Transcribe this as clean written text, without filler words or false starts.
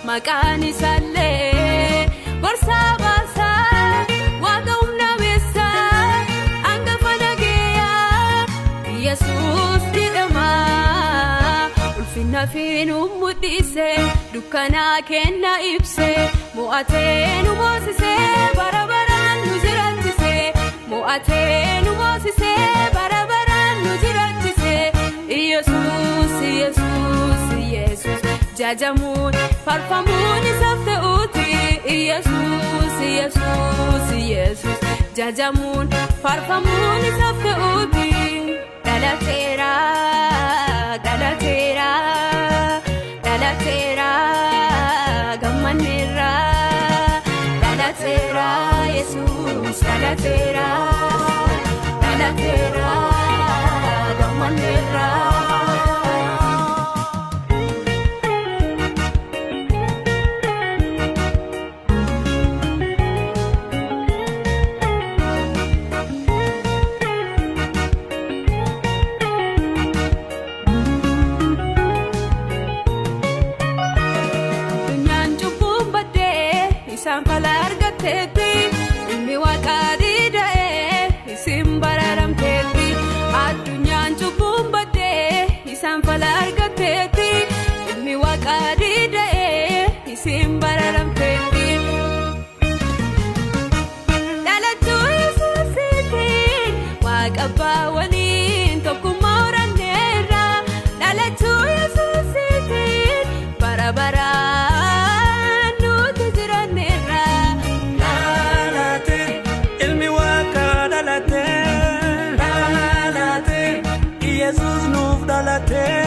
Maqani salle gorsa basa waqa humna besa anga falageya Jesus didama ulfinna finu mudise dukana kenna ibse mu'atenu mosise barabaran nuziratise mu'atenu mosise barabaran nuziratise Jesus Jesus Jesus jajamun farfamun isafte uti Jesus Jesus Jesus jajamun farfamun isafte uti galatera galatera galatera gamanera galatera Jesus galatera galatera gamanera Jesus nuf dalate